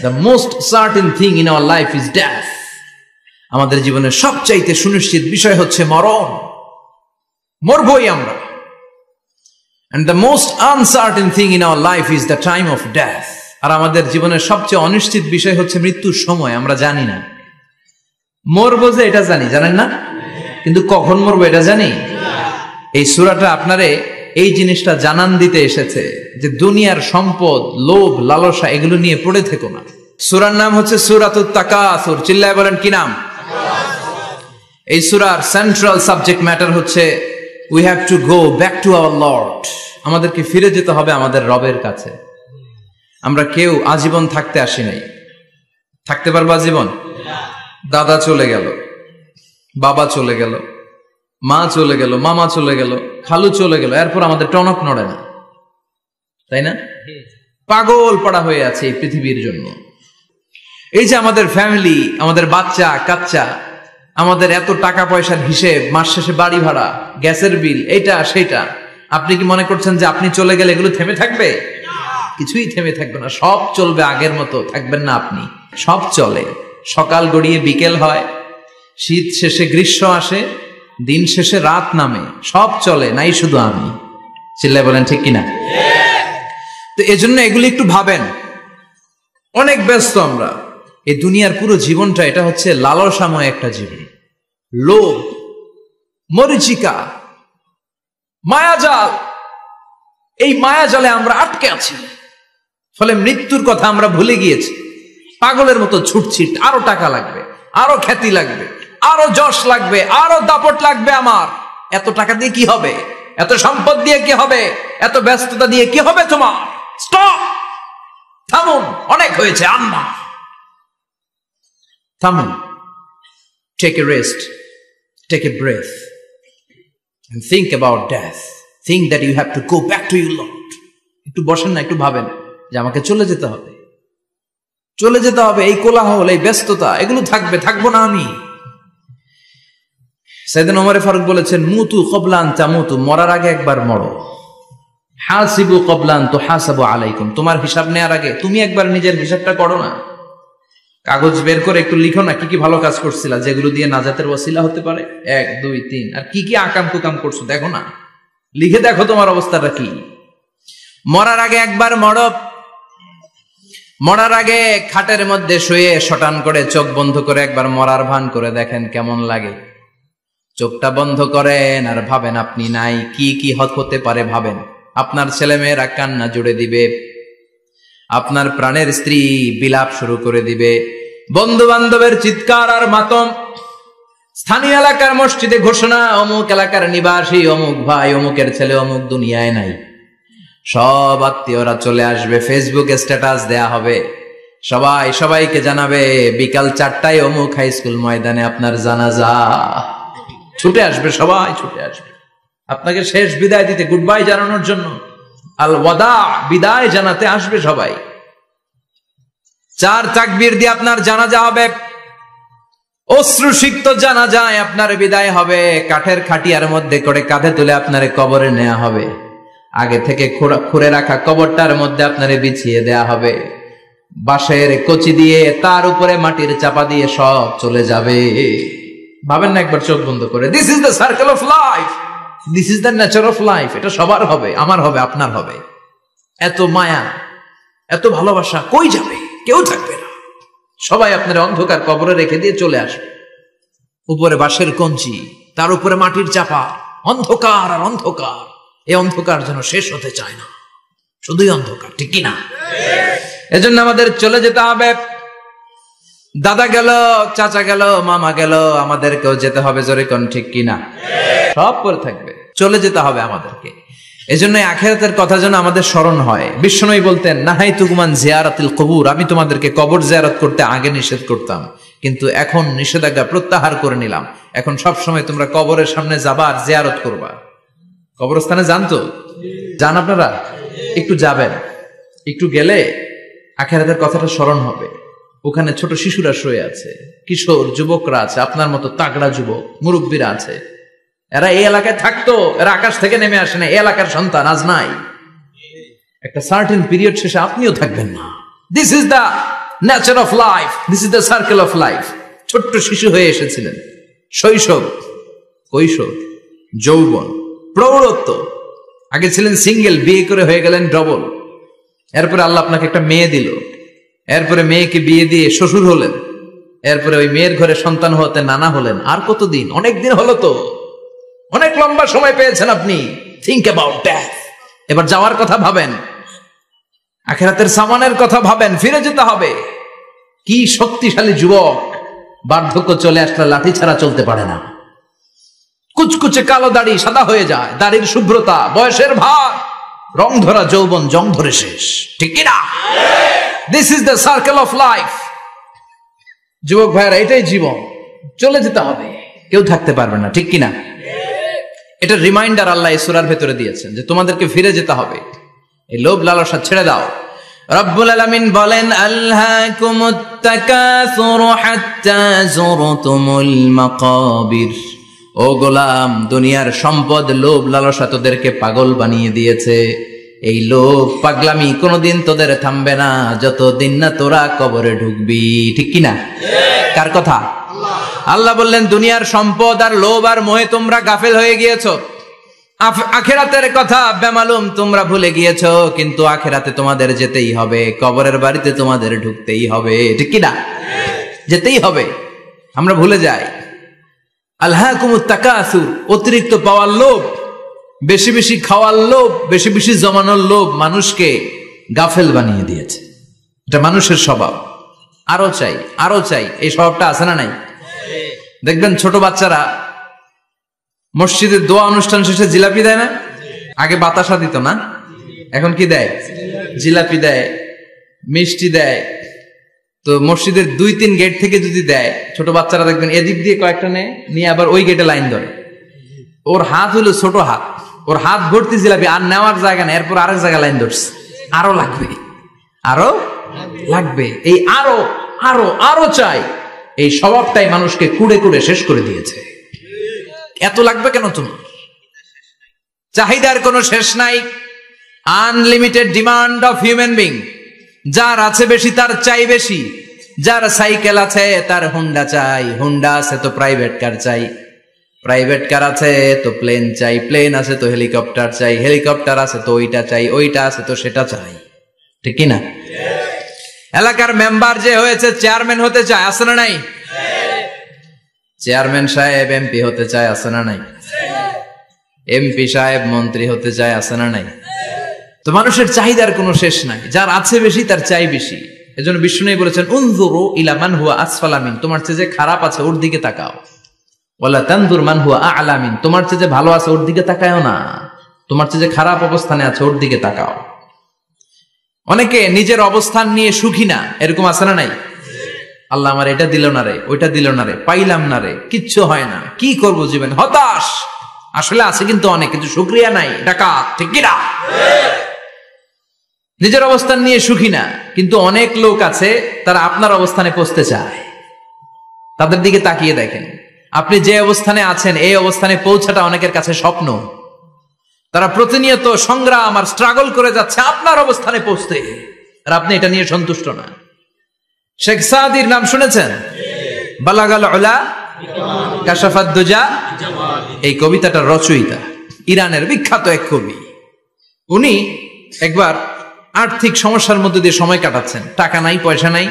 The most certain thing in our life is death. আমাদের জীবনের সবচাইতে সুনিশ্চিত বিষয় হচ্ছে মরণ। মরবই আমরা। And the most uncertain thing in our life is the time of death. আর আমাদের জীবনের সবচেয়ে অনিশ্চিত বিষয় হচ্ছে মৃত্যুর সময়। আমরা জানি না। মরবো যে এটা জানি, জানেন না? কিন্তু কখন মরবো এটা জানি? এই সূরাটা আপনারে এই জিনিসটা জানান দিতে এসেছে যে দুনিয়ার সম্পদ, লোভ, লালসা এগুলো নিয়ে পড়ে থেকো না। সূরার নাম হচ্ছে সূরাতুত তাকাসুর। চিল্লায় বলেন কি নাম? এই সূরার সেন্ট্রাল সাবজেক্ট ম্যাটার হচ্ছে we have to go back to our Lord. আমাদেরকে ফিরে যেতে হবে আমাদের রবের কাছে। আমরা কেউ আজীবন থাকতে আসি নাই। থাকতে পারবো আজীবন? দাদা চলে গেল, বাবা চলে গেল, মা চলে গেল, মামা চলে গেল, খালু চলে গেল, এরপর আমাদের টনক নড়ে না, তাই না? পাগল পড়া হয়ে আছে এই পৃথিবীর জন্য। এই যে আমাদের ফ্যামিলি, আমাদের বাচ্চা কাচ্চা, আমাদের এত টাকা পয়সার হিসেব, মাস শেষে বাড়ি ভাড়া, গ্যাসের বিল, এইটা সেটা, আপনি কি মনে করছেন যে আপনি চলে গেলে এগুলো থেমে থাকবে? কিছুই থেমে থাকবে না, সব চলবে আগের মতো। থাকবেন না আপনি? সব চলে। সকাল গড়িয়ে বিকেল হয়, শীত শেষে গ্রীষ্ম আসে, দিন শেষে রাত নামে, সব চলে, নাই শুধু আমি। চিল্লায় বলেন ঠিক কিনা? তো এজন্য এগুলি একটু ভাবেন। অনেক ব্যস্ত আমরা। এই দুনিয়ার পুরো জীবনটা এটা হচ্ছে লালসাময় একটা জীবন। লোভ, মরিচিকা, মায়াজাল, এই মায়াজালে আমরা আটকে আছি। ফলে মৃত্যুর কথা আমরা ভুলে গিয়েছি। পাগলের মতো ছুটছি, আরো টাকা লাগবে, আরো খ্যাতি লাগবে, আরো যশ লাগবে, আরো দাপট লাগবে আমার। এত টাকা দিয়ে কি হবে? এত সম্পদ দিয়ে কি হবে? এত ব্যস্ততা দিয়ে কি হবে তোমার? স্টপ, থামুন, অনেক হয়েছে, আম্মা থামুন। Take a rest, take a breath and think about death. Think that you have to go back to your Lord. একটু বসেন না, একটু ভাবেন যে আমাকে চলে যেতে হবে, চলে যেতে হবে। এই কোলাহল, এই ব্যস্ততা, এগুলো থাকবে, থাকবো না আমি। সাইয়েদনা ওমর ফারুক বলেছেন, মুতু ক্বাবলা আন তামুতু, মরার আগে একবার মরো। হাসিবু ক্বাবলা আন তুহাসাবু আলাইকুম, তোমার হিসাব নেওয়ার আগে তুমি একবার নিজের হিসাবটা করো না। কাগজ বের করে একটু লিখো না কি কি ভালো কাজ করছিলা, যেগুলো দিয়ে নাজাতের ওসিলা হতে পারে। 1 2 3, আর কি কি আকাম কুকাম করছো দেখো না, লিখে দেখো তোমার অবস্থাটা কি। মরার আগে একবার মরো। মরার আগে খাটের মধ্যে শুয়ে শটান করে চোখ বন্ধ করে একবার মরার ভান করে দেখেন কেমন লাগে। চোখটা বন্ধ করেন আর ভাবেন আপনি নাই, কি কি হতে পারে ভাবেন। আপনার ছেলে মেয়েরা কান্না জুড়ে দিবে, আপনার প্রাণের স্ত্রী বিলাপ শুরু করে দিবে, বন্ধু বান্ধবের চিৎকার আর মাতম, স্থানীয় এলাকার মসজিদে ঘোষণা, অমুক এলাকার নিবাসী অমুক ভাই অমুকের ছেলে অমুক দুনিয়ায় নাই। সব আত্মীয়রা চলে আসবে, ফেসবুকে স্ট্যাটাস দেয়া হবে, সবাই সবাইকে জানাবে বিকাল 4টায় অমুক হাই স্কুল ময়দানে আপনার জানাজা। ছুটে আসবে, সবাই ছুটে আসবে আপনাকে শেষ বিদায় দিতে, গুড বাই জানানোর জন্য, আল ওয়াদা, বিদায় জানাতে আসবে সবাই। 4 তাকবীর দিয়ে আপনার জানাজা হবে, অশ্রুসিক্ত জানাজায় আপনার বিদায় হবে। কাঠের খাটিয়ার মধ্যে করে কাঁধে তুলে আপনারে কবরে নেওয়া হবে। আগে থেকে খুঁড়ে রাখা কবরটার মধ্যে আপনারে বিছিয়ে দেয়া হবে। বাঁশের কচি দিয়ে তার উপরে মাটির চাপা দিয়ে সব চলে যাবে। ভাবেন না একবার চোখ বন্ধ করে, this is the circle of life, this is the nature of life. এটা সবার হবে, আমার হবে, আপনার হবে। এত মায়া, এত ভালোবাসা কই যাবে? কেউ থাকবে না, সবাই আপনার অন্ধকার কবরে রেখে দিয়ে চলে আসবে। উপরে বাঁশের কঞ্চি, তার উপরে মাটির চাপা, অন্ধকার আর অন্ধকার। এই অন্ধকার যেন শেষ হতে চায় না, শুধুই অন্ধকার, ঠিক কিনা? এজন্য আমাদের চলে যেতে হবে। দাদা গেল, চাচা গেল, মামা গেল, আমাদেরকেও যেতে হবে, জোরে কোন ঠিক কিনা? সব পরে থাকবে, চলে যেতে হবে আমাদেরকে। এজন্য আখিরাতের কথা যেন আমাদের স্মরণ হয়। বিশ্বনবী বলতেন, নাহাইতুকুমান জিয়ারাতিল কবুর, আমি তোমাদেরকে কবর জিয়ারত করতে আগে নিষেধ করতাম, কিন্তু এখন নিষেধাজ্ঞা প্রত্যাহার করে নিলাম। এখন সব সময় তোমরা কবরের সামনে যাবা আর জিয়ারত করবা। কবরস্থানে যান তো? যান আপনারা? একটু যাবেন, একটু গেলে আখিরাতের কথাটা স্মরণ হবে। ওখানে ছোট শিশুরা শুয়ে আছে, কিশোর যুবকরা আছে, আপনার মতো তাগড়া যুবক মুরব্বীরা আছে। এরা এই এলাকায় থাকতো, এরা আকাশ থেকে নেমে আসে না, এই এলাকার সন্তান আজ নাই। একটা সার্টেন পিরিয়ড শেষে আপনিও থাকবেন না, this is the nature of life, this is the circle of life. ছোট্ট শিশু হয়ে এসেছিলেন, শৈশব, কৈশোর, যৌবন, প্রৌঢ়ত্ব। আগে ছিলেন সিঙ্গেল, বিয়ে করে হয়ে গেলেন ডবল। এরপরে আল্লাহ আপনাকে একটা মেয়ে দিল, এরপরে মেয়েকে বিয়ে দিয়ে শ্বশুর হলেন, এরপরে ওই মেয়ের ঘরে সন্তান হতে নানা হলেন। আর কতদিন? অনেক দিন হলো তো, অনেক লম্বা সময় পেয়েছেন আপনি। Think about that. এবার যাওয়ার কথা ভাবেন, আখিরাতের সামানের কথা ভাবেন, ফিরে যেতে হবে। কি শক্তিশালী যুবক, বার্ধক্য চলে আসলে লাঠি ছাড়া চলতে পারে না। কুচকুচে কালো দাড়ি সাদা হয়ে যায়, দাড়ির শুভ্রতা, বয়সের ভার, রং ধরা যৌবন জং ধরে শেষ, ঠিক কিনা? This is the circle of life. যুবক ভাইরা, এটাই জীবন, চলে যেতে হবে, কেউ থাকতে পারবে না, ঠিক কিনা? এটা রিমাইন্ডার আল্লাহ এই সূরার ভেতরে দিয়েছেন যে তোমাদেরকে ফিরে যেতে হবে, এই লোভ লালসা ছেড়ে দাও। রব্বুল আলামিন বলেন, আলহাকুমুত তাকাসুর হাত্তা যুরতুমুল মাকাবির। ও গোলাম, দুনিয়ার সম্পদ, লোভ লালসা তোদেরকে পাগল বানিয়ে দিয়েছে। এই লোভ পাগলামি কোনোদিন তোদের থামবে না যতদিন না তোরা কবরে ঢুকবি, ঠিক কিনা? কার কথা? আল্লাহ বললেন, দুনিয়ার সম্পদ আর লোভ আর মোহে তোমরা গাফেল হয়ে গিয়েছো। আখিরাতের কথা বেমালুম তোমরা ভুলে গিয়েছো। কিন্তু আখিরাতে তোমাদের যেতেই হবে, কবরের বাড়িতে তোমাদের ঢুকতেই হবে, ঠিক কিনা? যেতেই হবে, আমরা ভুলে যাই। আলহাকুমুত তাকাসুর, অতিরিক্ত পাওয়ার লোভ, বেশি বেশি খাওয়ার লোভ, বেশি বেশি জমানোর লোভ মানুষকে গাফেল বানিয়ে দিয়েছে। এটা মানুষের স্বভাব, আরো চাই আরো চাই, এই স্বভাবটা আছে না নাই? দেখবেন ছোট বাচ্চারা মসজিদের দোয়া অনুষ্ঠান শেষে জিলাপি দেয় না? আগে বাতাসা দিত না, এখন কি দেয়? জিলাপি দেয়, মিষ্টি দেয়। তো মসজিদের 2-3 গেট থেকে যদি দেয়, ছোট বাচ্চারা দেখবেন এদিক দিয়ে কয়েকটা নিয়ে আবার ওই গেটে লাইন ধরে। ওর হাত হলো ছোট হাত, ওর হাত ভর্তি জিলাপি, আর নেওয়ার জায়গা নেই, এরপর আরেক জায়গায় লাইন ধরছে, আরো লাগবে, আরো লাগবে, এই আরো আরো আরো চাই। এই স্বভাবটাই মানুষকে কুড়ে কুড়ে শেষ করে দিয়েছে। এত লাগবে কেন তোমার? চাহিদার কোনো শেষ নাই। Unlimited demand of human being. যার আছে বেশি তার চাই বেশি। যার সাইকেল আছে তার হুন্ডা চাই, হুন্ডা আছে তো প্রাইভেট কার চাই, প্রাইভেট কার আছে তো প্লেন চাই, প্লেন আছে তো হেলিকপ্টার চাই, হেলিকপ্টার আছে তো ওইটা চাই, ওইটা আছে তো সেটা চাই, ঠিক কিনা? এলাকার মেম্বার যে হয়েছে চেয়ারম্যান হতে চায়, আছে না নাই? চেয়ারম্যান সাহেব এমপি হতে চায়, আছে না নাই? এমপি সাহেব মন্ত্রী হতে চায়, আছে না নাই? তো মানুষের চাহিদার কোনো শেষ নাই। যার আছে বেশি তার চাই বেশি। এজন্য বিষ্ণু বলেছেন, উনজুরু ইলা মান হুয়া আসফালা মিন, তোমার চেয়ে যে খারাপ আছে ওর দিকে তাকাও। ওয়ালা তানজুর মান হুয়া আ'লা মিন, তোমার চেয়ে যে ভালো আছে ওর দিকে তাকায়ও না, তোমার চেয়ে যে খারাপ অবস্থানে আছে ওর দিকে তাকাও। অনেকে নিজের অবস্থান নিয়ে সুখী না, এরকম আছে না নাই? আল্লাহ আমার এটা দিল না রে, ওইটা দিল না রে, পাইলাম না রে, কিচ্ছু হয় না, কি করব জীবন, হতাশ। আসলে আছে কিন্তু অনেক, কিন্তু শুকরিয়া নাই, ডাকাত, ঠিক কিনা? নিজের অবস্থান নিয়ে সুখী না, কিন্তু অনেক লোক আছে তারা আপনার অবস্থানে পৌঁছতে চায়। তাদের দিকে তাকিয়ে দেখেন, আপনি যে অবস্থানে আছেন এই অবস্থানে পৌঁছাটা অনেকের কাছে স্বপ্ন। তারা প্রতিনিয়ত সংগ্রাম আর স্ট্রাগল করে যাচ্ছে আপনার অবস্থানে পৌঁছতে, আর আপনি এটা নিয়ে সন্তুষ্ট না। শেখ সাদির নাম শুনেছেন? বালাগাল উলা কাশাফাদ দুজা, এই কবিতাটার রচয়িতা ইরানের বিখ্যাত এক কবি। উনি একবার আর্থিক সমস্যার মধ্যে দিয়ে সময় কাটাচ্ছেন, টাকা নাই, পয়সা নাই,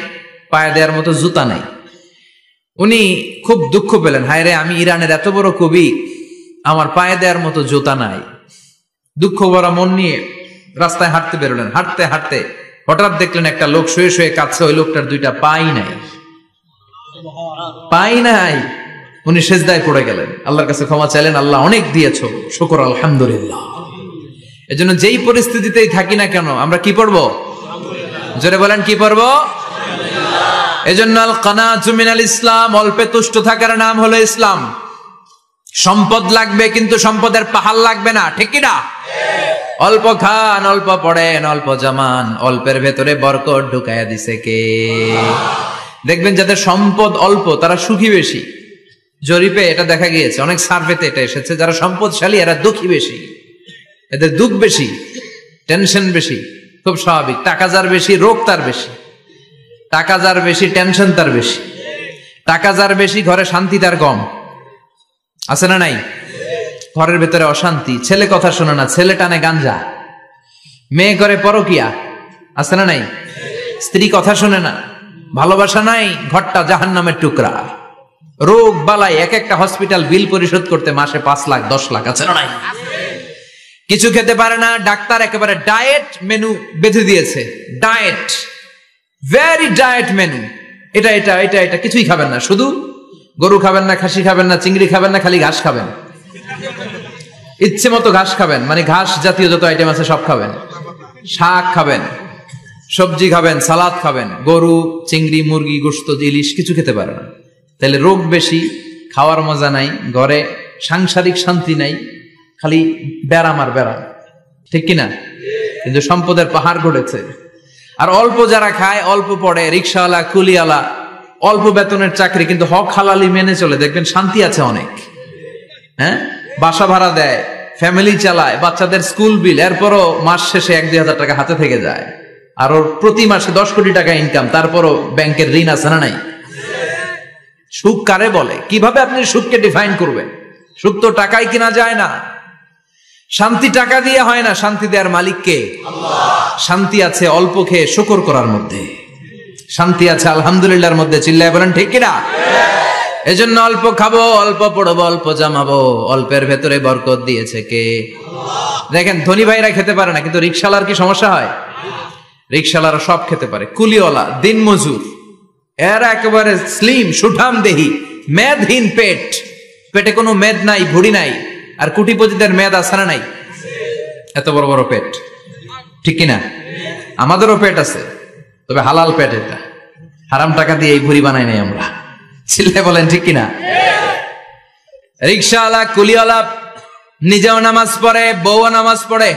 পায়ে দেওয়ার মতো জুতা নাই। উনি খুব দুঃখ পেলেন, হায় রে, আমি ইরানের এত বড় কবি, আমার পায়ে দেওয়ার মতো জুতা নাই। দুঃখ ভরা মন নিয়ে রাস্তায় হাঁটতে বেরোলেন। হাঁটতে হাঁটতে হঠাৎ দেখলেন একটা লোক শুয়ে শুয়ে কাঁদছে, ওই লোকটার 2টা পাই নাই, পাই নাই। উনি সেজদায় পড়ে গেলেন, আল্লাহর কাছে ক্ষমা চাইলেন, আল্লাহ অনেক দিয়েছো, শুকর আলহামদুলিল্লাহ। এজন্য যেই পরিস্থিতিতেই থাকি না কেন আমরা কি পড়বো? জোরে বলেন, কি পড়বো? এজন্য আল কানাতু মিনাল ইসলাম, অল্পে তুষ্ট থাকার নাম হলো ইসলাম। সম্পদ লাগবে কিন্তু সম্পদের পাহাড় লাগবে না, ঠিক কি না? অল্প খান, অল্প পড়েন, অল্প জামান, অল্পের ভেতরে বরকত ঢুকাইয়া দিছে কে? দেখবেন যাদের সম্পদ অল্প তারা সুখী বেশি। জরিপে এটা দেখা গিয়েছে, অনেক সার্ভেতে এটা এসেছে, যারা সম্পদশালী এরা দুঃখী বেশি, এদের দুঃখ বেশি, টেনশন বেশি, খুব স্বাভাবিক। টাকা যার বেশি, রোগ তার বেশি। টাকা যার বেশি টেনশন তার বেশি, টাকা যার বেশি ঘরে শান্তি তার কম, আছে না নাই? ঘরের ভেতরে অশান্তি, ছেলে কথা শোনে না, ছেলে টানে গাঞ্জা, মেয়ে করে পরকিয়া, আছে না নাই? স্ত্রী কথা শোনে না, ভালোবাসা নাই, ঘরটা জাহান্নামের টুকরা, রোগ বালাই, এক একটা হসপিটাল বিল পরিশোধ করতে মাসে 5 লাখ 10 লাখ, আছে না নাই? কিছু খেতে পারে না, ডাক্তার একেবারে ডায়েট মেনু বেঁধে দিয়েছে, ডায়েট, ভেরি ডায়েট মেনু, এটা এটা এটা এটা কিছুই খাবেন না, শুধু গরু খাবেন না, খাসি খাবেন না, চিংড়ি খাবেন না, খালি ঘাস খাবেন, ইচ্ছে মতো ঘাস খাবেন, মানে ঘাস জাতীয় যত আইটেম আছে সব খাবেন, শাক খাবেন, সবজি খাবেন, সালাদ খাবেন, গরু চিংড়ি মুরগি গোশত ইলিশ কিছু খেতে পারে না। তাহলে রোগ বেশি, খাওয়ার মজা নাই, ঘরে সাংসারিক শান্তি নাই, খালি ব্যারাম আর ব্যারাম, ঠিক কিনা? কিন্তু সম্পদের পাহাড় গড়েছে। আর অল্প যারা খায়, অল্প পড়ে, রিক্সাওয়ালা কুলিওয়ালা, অল্প বেতনের চাকরি, কিন্তু হক হালালি মেনে চলে, দেখবেন শান্তি আছে অনেক। হ্যাঁ, বাসা ভাড়া দেয়, ফ্যামিলি চালায়, বাচ্চাদের স্কুল বিল, এরপরও মাস শেষে 1-2 হাজার টাকা হাতে থেকে যায়। আর ওর প্রতি মাসে 10 কোটি টাকা ইনকাম, তারপরও ব্যাংকের ঋণ আছে না নাই? সুখ কারে বলে? কিভাবে আপনি সুখকে ডিফাইন করবেন? সুখ তো টাকায় কিনা যায় না, শান্তি টাকা দিয়ে হয় না, শান্তি দেওয়ার মালিক কে? আল্লাহ। শান্তি আছে অল্প খেয়ে শুকর করার মধ্যে, শান্তি আছে আলহামদুলিল্লাহর মধ্যে, চিল্লায় বলেন ঠিক কিনা? এজন্য অল্প খাবো, অল্প পড়বো, অল্প জামাবো, অল্পের ভেতরে বরকত দিয়েছে কে? আল্লাহ। দেখেন ধনী ভাইরা খেতে পারে না, কিন্তু রিকশালার কি সমস্যা হয়? রিকশালারা সব খেতে পারে, কুলিওয়ালা, দিন মজুর, এরা একেবারে স্লিম সুঠাম দেহি, মেদহীন পেট, পেটে কোনো মেদ নাই, ভুড়ি নাই। আর কোটিপতিদের মেদ আছে না নাই? এত বড় বড় পেট, ঠিক কিনা? আমাদেরও পেট আছে, তবে হালাল পেট, এটা হারাম টাকা দিয়ে এই ভুড়ি বানাই নাই আমরা, চিল্লায় বলেন ঠিক কিনা? রিকশাওয়ালা কুলিওয়ালা নিজেও নামাজ পড়ে, বউও নামাজ পড়ে,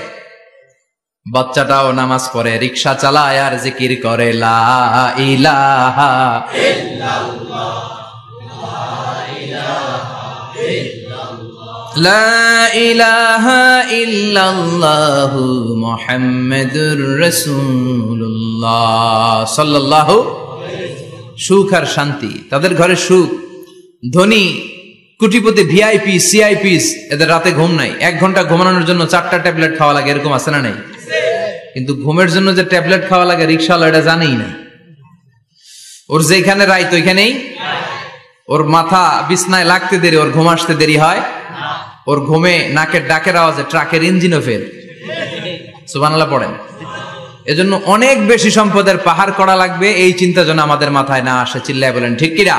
বাচ্চাটাও নামাজ পড়ে, রিকশা চালায় আর জিকির করে লা ইলাহা ইল্লাল্লাহ, লা ইলাহা ইল্লাল্লাহ মুহাম্মাদুর রাসূলুল্লাহ সাল্লাল্লাহু। সুখ আর শান্তি, তাদের ঘরে সুখ। ধনী কোটিপতি ভিআইপি সিআইপিস, এদের রাতে ঘুম নাই, 1 ঘন্টা ঘুমানোর জন্য 4টা ট্যাবলেট খাওয়া লাগে, এরকম আছে না নাই? কিন্তু ঘুমের জন্য যে ট্যাবলেট খাওয়া লাগে রিকশাওয়ালা এটা জানেই না, ওর যেখানে রাইত ওইখানেই, ওর মাথা বিছনায় লাগতে দেরি, ওর ঘুম আসতে দেরি হয়, ওর ঘুমে নাকের ডাকের আওয়াজে ট্রাকের ইঞ্জিনও ফেল। সুবহানাল্লাহ পড়েন। এজন্য অনেক বেশি সম্পদের পাহাড় করা লাগবে, এই চিন্তা যেন আমাদের মাথায় না আসে, চিল্লায় বলেন ঠিক কিনা?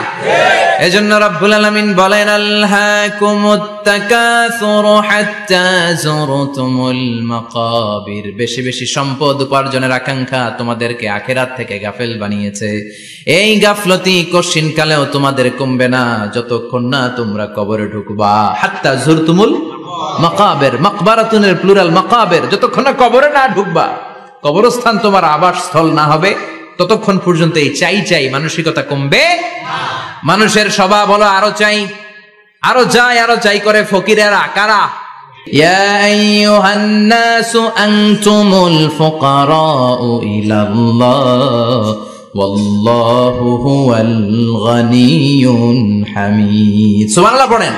এজন্য রব্বুল আলামিন বলেন আলহাকুমুত তাকাসুর হাত্তা যুরতুমুল মাকাবির, বেশি বেশি সম্পদ উপার্জনের আকাঙ্ক্ষা তোমাদেরকে আখিরাত থেকে গাফেল বানিয়েছে। এই গাফলতি কশিন কালেও তোমাদের কমবে না যতক্ষণ না তোমরা কবরে ঢুকবা। হাত্তা যুরতুমুল মাকাবির, মাকবারাতুনের প্লুরাল মাকাবির, যতক্ষণ না কবরে না ঢুকবা, কবরস্থান তোমার আবাসস্থল না হবে, ততক্ষণ পর্যন্ত এই চাই চাই মানসিকতা কমবে না। মানুষের স্বভাব হলো আরো চাই, আরো চাই, আরো চাই করে ফকিরেরা। কারা? ইয়া আইয়ুহান নাসু আনতুমুল ফুকারাউ ইলাল্লাহ ওয়াল্লাহু হুয়াল গনিয়ুল হামিদ। সুবহানাল্লাহ পড়েন।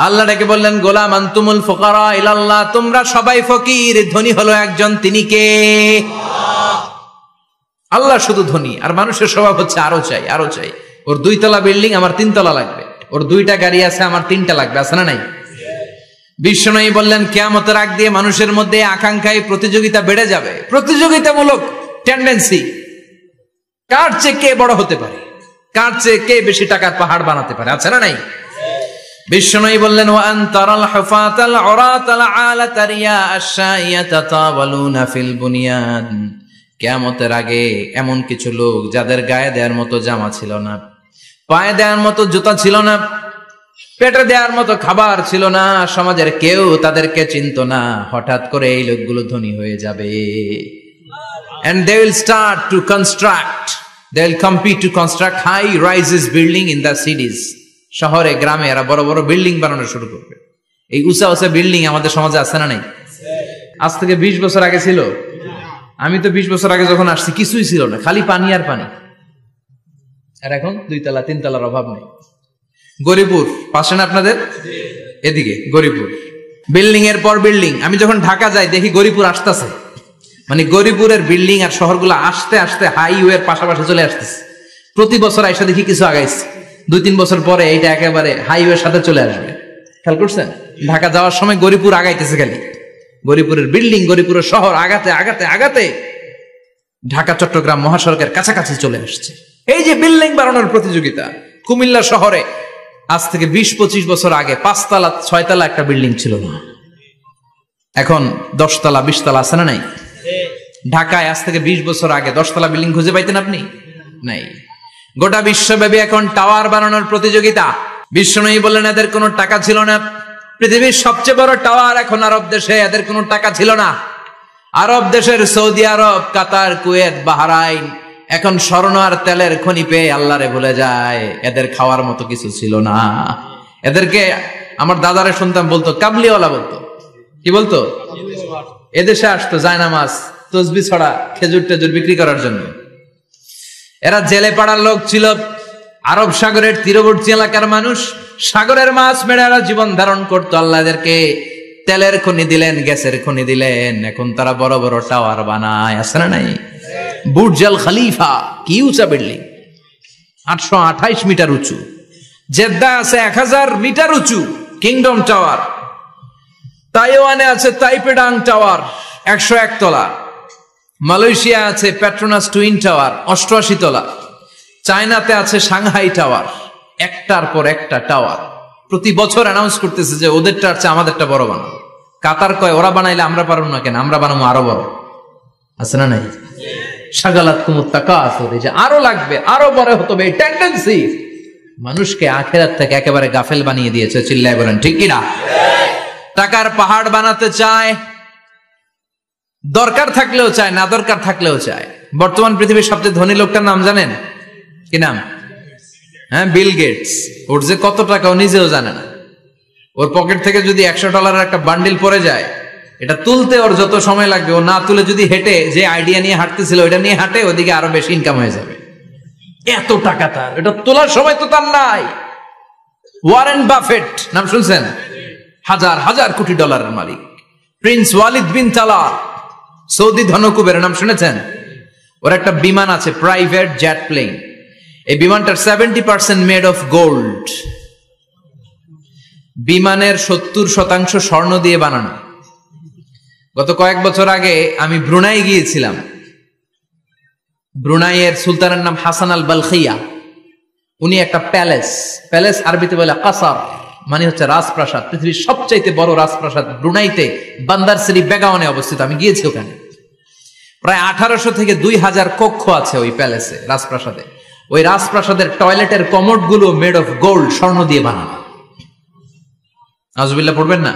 আল্লাহ ডেকে বললেন গোলাম আনতুমুল ফুকারা ইলাল্লাহ, তোমরা সবাই ফকির, ধনী হলো একজন, তিনি কে? আল্লাহ শুধু ধনী, আর মানুষের স্বভাব হচ্ছে আরো চাই, আরো চাই। ওর 2 তলা বিল্ডিং, আমার 3 তলা লাগবে, ওর 2টা গাড়ি আছে, আমার 3টা লাগবে, আছে না নাই? বিশ্বনবী বললেন কিয়ামতের আগ দিয়ে মানুষের মধ্যে আকাঙ্ক্ষায় প্রতিযোগিতা বেড়ে যাবে, প্রতিযোগিতামূলক টেন্ডেন্সি, কার চেয়ে কে বড় হতে পারে, কার চেয়ে কে বেশি টাকার পাহাড় বানাতে পারে, আছে না নাই? বিশ্বনবী বললেন ওয়া আনতারাল হুফাতাল উরাতাল আলাতা রিয়া আশ-শাইয়াতা তাওয়ালুনা ফিল বুনিয়ান, কিয়ামতের আগে এমন কিছু লোক যাদের গায়ে দেওয়ার মতো জামা ছিল না, পায়ে দেওয়ার মতো জুতা ছিল না, পেটে দেওয়ার মতো খাবার ছিল না, সমাজের কেউ তাদেরকে চিনতো না, হঠাৎ করে এই লোকগুলো ধনী হয়ে যাবে। And they will start to construct, they will compete to construct high rises building in the cities. শহরে গ্রামে এরা বড় বড় বিল্ডিং বানানো শুরু করবে। এই উঁচা উঁচা বিল্ডিং আমাদের সমাজে আছে না নাই? আজ থেকে 20 বছর আগে ছিল? আমি তো 20 বছর আগে যখন আসছি কিছুই ছিল না, খালি পানি আর পানি। আর এখন 2 তলা 3 তলার অভাব নেই। গরিপুর পাশে না আপনাদের, এদিকে গরিপুর, বিল্ডিং এর পর বিল্ডিং। আমি যখন ঢাকা যাই দেখি গরিপুর আসতেছে, মানে গরিপুরের বিল্ডিং আর শহরগুলো আস্তে আস্তে হাইওয়ের পাশাপাশি চলে আসতেছে। প্রতি বছর আইসা দেখি কিছু আগাইছে, 2-3 বছর পরে এইটা একেবারে হাইওয়ের সাথে চলে আসবে। খেয়াল করছেন? ঢাকা যাওয়ার সময় গরিপুর আগাইতেছে, খালি গরিপুরের বিল্ডিং, গরিপুরের শহর আগাতে আগাতে আগাতে ঢাকা চট্টগ্রাম মহাসড়কের কাছাকাছি চলে আসছে। এই যে বিল্ডিং বানানোর প্রতিযোগিতা, কুমিল্লা শহরে আজ থেকে 20-25 বছর আগে 5 তলা 6 তলা একটা বিল্ডিং ছিল না, এখন 10 তলা 20 তলা আছে না নাই? ঢাকায় আজ থেকে 20 বছর আগে 10 তলা বিল্ডিং খুঁজে পাইতেন আপনি? নাই। গোটা বিশ্বব্যাপী এখন টাওয়ার বানানোর প্রতিযোগিতা। বিশ্বনবী বললেন এদের কোনো টাকা ছিল না। পৃথিবীর সবচেয়ে বড় টাওয়ার এখন আরব দেশে, এদের কোনো টাকা ছিল না। আরব দেশের সৌদি আরব, কাতার, কুয়েত, বাহরাইন এখন স্বর্ণ আর তেলের খনি পেয়ে আল্লাহরে ভুলে যায়। এদের খাওয়ার মতো কিছু ছিল না। এদেরকে আমার দাদারে শুনতাম বলতো কাবলিওয়ালা, বলতো কি বলতো? এদেশে আসতো জায়নামাজ তসবি ছড়া খেজুর টেজুর বিক্রি করার জন্য। এরা জেলে পাড়ার লোক ছিল, আরব সাগরের তীরবর্তী এলাকার মানুষ। সাগরের মাছ মেরে এরা জীবন ধারণ করতো। আল্লাহ এদেরকে তেলের খনি দিলেন, গ্যাসের খনি দিলেন, এখন তারা বড় বড় টাওয়ার বানায়। আছে না নাই? বুর্জ আল খলিফা, কি উঁচা বিল্ডিং, 828 মিটার উঁচু। জেদ্দা আছে 1000 মিটার উঁচু কিংডম টাওয়ার। তাইওয়ানে আছে তাইপেডাং টাওয়ার 101 তলা। মালয়েশিয়া আছে পেট্রোনাস টুইন টাওয়ার 88 তলা। চায়নাতে আছে সাংহাই টাওয়ার, একটার পর একটা টাওয়ার। প্রতি বছর অ্যানাউন্স করতেছে যে ওদেরটা আছে আমাদেরটা বড় বানাবো। কাতার কয় ওরা বানাইলে আমরা পারবো না কেন, আমরা বানাবো আরো বড়। আছে না নাই? শাগালাত কুমুত তাকাসুর, এই যে আরো লাগবে, আরো বড় হতে হবে, এই টেন্ডেন্সি মানুষকে আখিরাত থেকে একেবারে গাফেল বানিয়ে দিয়েছে। চিল্লায় বলেন ঠিক কিনা? টাকার পাহাড় বানাতে চায়, দরকার থাকলেও চায়, না দরকার থাকলেও চায়। বর্তমান পৃথিবীর সবচেয়ে ধনী লোকটার নাম জানেন? কি নাম? হ্যাঁ, বিল গেটস। ওর যে কত টাকা ও নিজেও জানে না। ওর পকেট থেকে যদি $100 একটা বান্ডিল পড়ে যায়, এটা তুলতে ওর যত সময় লাগবে, ও না তুলে যদি হেঁটে যে আইডিয়া নিয়ে হাঁটতেছিল ওইটা নিয়ে হাঁটে, ওদিকে আরো বেশি ইনকাম হয়ে যাবে। এত টাকা তার, এটা তোলার সময় তো তার নাই। ওয়ারেন বাফেট নাম শুনছেন? হাজার হাজার কোটি ডলারের মালিক। Prince Walid bin Talal, Saudi ধনকুবের নাম শুনেছেন? ওর একটা বিমান আছে, প্রাইভেট জেট প্লেন। এই বিমানটার 70% মেড অফ গোল্ড। বিমানের 70% স্বর্ণ দিয়ে বানানো। গত কয়েক বছর আগে আমি ব্রুনাই গিয়েছিলাম। ব্রুনাইয়ের সুলতানের নাম হাসান আল বালখিয়া। উনি একটা প্যালেস আরবিতে বলে কাসার, মানে হচ্ছে রাজপ্রাসাদ। পৃথিবীর সবচাইতে বড় রাজপ্রাসাদ ব্রুনাইতে বান্দার সেরি বেগাওয়ানে অবস্থিত। আমি গিয়েছি ওখানে। প্রায় 1800 থেকে 2000 কক্ষ আছে ওই প্যালেসে, রাজপ্রাসাদে। ওই রাজপ্রাসাদের টয়লেটের কমোড গুলো মেড অফ গোল্ড, স্বর্ণ দিয়ে বানানো। আউযুবিল্লাহ পড়বেন না?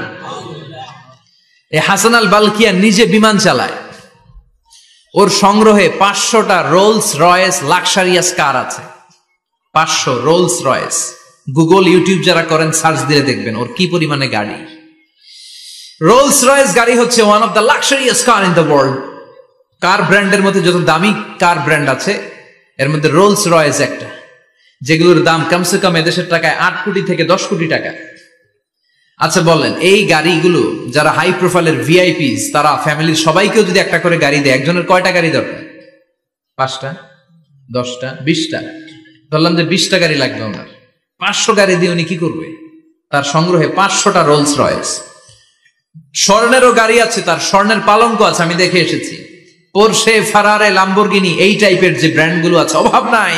এই হাসান আল বালকিয়া নিজে বিমান চালায়। ওর সংগ্রহে 500টা রোলস রয়েস লাক্সারিয়াস কার আছে। 500 রোলস রয়েস। গুগল ইউটিউব যারা করেন সার্চ দিলে দেখবেন ওর কি পরিমাণে গাড়ি। রোলস রয়েস গাড়ি হচ্ছে one of the luxurious car in the world. Car ব্র্যান্ডের মধ্যে যত দামি কার ব্র্যান্ড আছে এর মধ্যে রোলস রয়েস একটা, যেগুলোর দাম কমসে কম এদেশের টাকায় 8 কোটি থেকে 10 কোটি টাকা। আচ্ছা বলেন, এই গাড়িগুলো যারা হাই প্রোফাইলের ভিআইপিস, তারা ফ্যামিলির সবাইকেও যদি একটা করে গাড়ি দেয়, একজনের কয়টা গাড়ি দরকার? 5টা, 10টা, 20টা। ধরলাম যে 20টা গাড়ি লাগবে ওনার। 500 গাড়ি দিয়ে উনি কি করবে? তার সংগ্রহে 500টা রোলস রয়েস। স্বর্ণেরও গাড়ি আছে, তার স্বর্ণের পালঙ্ক আছে, আমি দেখে এসেছি। পোরশে, ফারারে, লাম্বরগিনি, এই টাইপের যে ব্র্যান্ড গুলো আছে, অভাব নাই।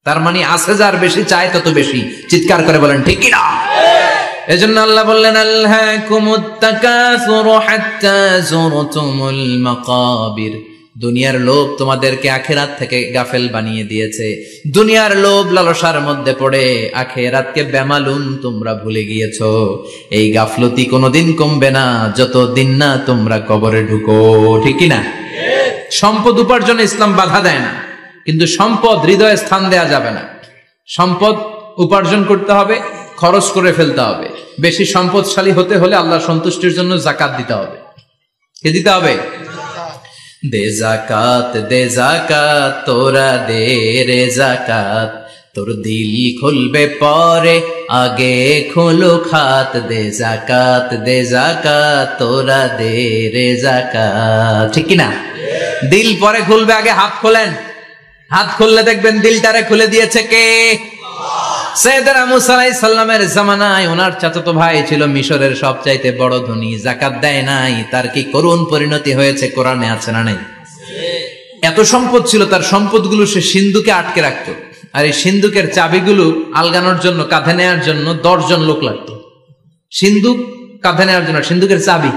তার মানে আছে, যার বেশি চায় তত বেশি। চিৎকার করে বলেন ঠিক কি না? এজন্য আল্লাহ বললেন আলহাকুমুত তাকাসুরু হাত্তা যুরতুমুল মাকাবির। দুনিয়ার লোভ তোমাদেরকে আখিরাত থেকে গাফেল বানিয়ে দিয়েছে। দুনিয়ার লোভ লালসার মধ্যে পড়ে আখিরাতকে বেমালুম তোমরা ভুলে গিয়েছো। এই গাফলতি কোনোদিন কমবে না যতদিন না তোমরা কবরে ঢুকো। ঠিক কি না? সম্পদ উপার্জনে ইসলাম বাধা দেয় না, কিন্তু সম্পদ হৃদয়ে স্থান দেয়া যাবে না। সম্পদ উপার্জন করতে হবে, খরচ করে ফেলতে হবে। বেশি সম্পদশালী হতে হলে আল্লাহর সন্তুষ্টির জন্য যাকাত দিতে হবে। কে দিতে হবে? দে জাকাত তোরা দে রে জাকাত, তোর দিল খুলবে পরে আগে খোলো খাত। দে জাকাত তোরা দে রে জাকাত। ঠিক কিনা? দিল পরে খুলবে, আগে হাত খোলেন। হাত খুললে দেখবেন দিলটারে খুলে দিয়েছে কে? সাইয়েদনা মুসা আলাইহিস সালামের জামানায় ওনার চাচাতো ভাই ছিল মিশরের সবচাইতে বড় ধনী, যাকাত দেয় নাই। তার কি করুণ পরিণতি হয়েছে কোরআনে আছে না নাই? এত সম্পদ ছিল, তার সম্পদগুলো সে সিন্ধুকে আটকে রাখতো। আর এই সিন্ধুকের চাবিগুলো আলগানোর জন্য, কাঁধে নেওয়ার জন্য 10 জন লোক লাগতো। সিন্ধুক কাঁধে নেওয়ার জন্য, সিন্ধুকের চাবি